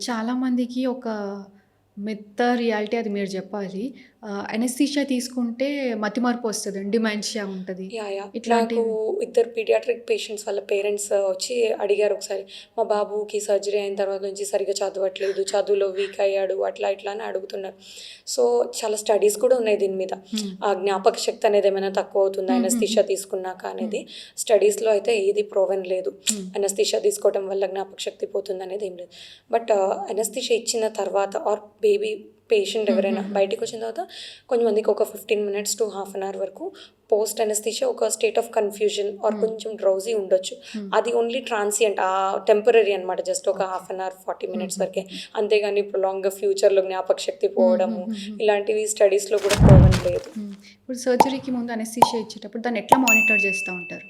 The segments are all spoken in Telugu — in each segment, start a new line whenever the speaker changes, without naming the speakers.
చాలామందికి ఒక మిత్ రియాలిటీ అది మీరు జెప్పాలి. అనెస్థీషియా తీసుకుంటే మతిమరుపు వస్తదండి. డిమెన్షియా ఉంటది.
యాహ్! నాకు
ఇట్లాంటివి
ఇద్దరు పీడియాట్రిక్ పేషెంట్స్ వాళ్ళ పేరెంట్స్ వచ్చి అడిగారు ఒకసారి. మా బాబుకి సర్జరీ అయిన తర్వాత నుంచి సరిగ్గా చదవట్లేదు. చదువులో వీక్ అయ్యాడు. అట్లా ఇట్లా అని అడుగుతున్నారు. సో, చాలా స్టడీస్ కూడా ఉన్నాయి దీని మీద.
హ్మ్.
ఆ జ్ఞాపక శక్తి అనేది ఏమైనా తక్కువ అవుతుందా
హుహుహు.
అనెస్థీషియా తీసుకున్నాక
హ్మ్.
అనేది. స్టడీస్‌లో అయితే ఏది ప్రూవెన్ లేదు.
హ్మ్.
అనెస్థీషియా తీసుకోవడం వల్ల జ్ఞాపక శక్తి పోతుందనేది ఏం లేదు. బట్ అనెస్థీషియా ఇచ్చిన తర్వాత ఆర్ బేబీ పేషెంట్ ఎవరైనా
హుహుహు.
బయటికొచ్చిన తర్వాత కొంతమందికి ఒక 15 minutes to half an hour వరకు పోస్ట్ అనెస్థీషియా ఒక state of confusion or
hmm.
కొంచెం డ్రౌజీ ఉండొచ్చు.
హ్మ్.
అది ఓన్లీ ట్రాన్సియంట్ టెంపరరీ అనమాట. జస్ట్ ఒక
okay.
Half an hour, 40 minutes వరకే.
హుహుహుహు.
అంతేగాని ప్రొలాంగ్‌గా ఫ్యూచర్‌లో జ్ఞాపక శక్తి పోవడము,
హుహుహుహు.
ఇలాంటివి స్టడీస్‌లో కూడా ప్రూవెన్ లేదు.
హ్మ్. ఇప్పుడు సర్జరీకి ముందు అనెస్థీషియా ఇచ్చేటప్పుడు దాన్ని ఎట్లా మానిటర్ జేస్తా ఉంటారు?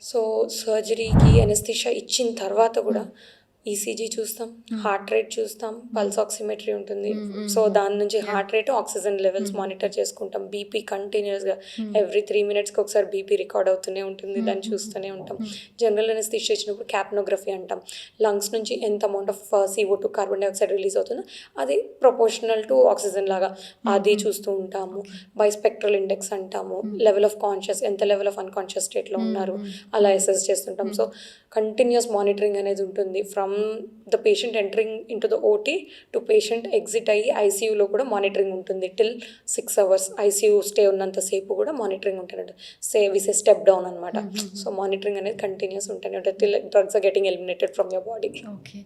సో, సర్జరీకి అనెస్థీషియా ఇచ్చిన తర్వాత గూడా
హ్మ్.
ఈసీజీ చూస్తాం,
హ్మ్.
హార్ట్ రేట్ చూస్తాం,
హ్మ్.
పల్స్ ఆక్సిమెట్రీ ఉంటుంది.
హ్మ్. హ్మ్.
సో,
హ్మ్.
దాని నుంచి
yeah!
Heart rate, oxygen levels
హుహుహు.
మానిటర్ చేసుకుంటాం. బీపీ కంటిన్యూయస్‌గా
హ్మ్.
ఎవ్రీ 3 మినిట్స్‌కి ఒకసారి బీపీ రికార్డ్ అవుతూనే ఉంటుంది. దాన్ని
హుహుహు.
చూస్తూనే ఉంటాం.
హ్మ్.
జనరల్ అనెస్థీషియా ఇచ్చినప్పుడు క్యాప్నోగ్రఫీ అంటాం. లంగ్స్ నుంచి ఎంత amount of CO2 carbon dioxide release అవుతుందో అది ప్రపోర్షనల్ టు ఆక్సిజన్ లాగా
హ్మ్.
అది
హ్మ్.
చూస్తూ ఉంటాము.
ఓకే.
బైస్పెక్ట్రల్ ఇండెక్స్ అంటాము.
హ్మ్.
లెవెల్ ఆఫ్ కాన్షియస్ ఎంత లెవెల్ ఆఫ్ అన్‌కాన్షియస్ స్టేట్‌లో
హ్మ్.
ఉన్నారు
హ్మ్.
అలా
హ్మ్.
అసెస్ చేస్తుంటాం.
హ్మ్.
సో, కంటిన్యూయస్ మానిటరింగ్ అనేది ఉంటుంది. From the patient entering into the OT to patient exit అయ్యి ఐసీయూలో కూడా మానిటరింగ్ ఉంటుంది. టిల్ 6 అవర్స్ ఐసీయూ స్టే ఉన్నంత సేపు కూడా మానిటరింగ్ ఉంటదండి. వి సే స్టెప్ డౌన్ అనమాట.
హుహుహు.
సో, మానిటరింగ్ అనేది కంటిన్యూయస్ ఉంటూనే ఉంటది. Till drugs are getting eliminated from your body.
Okay.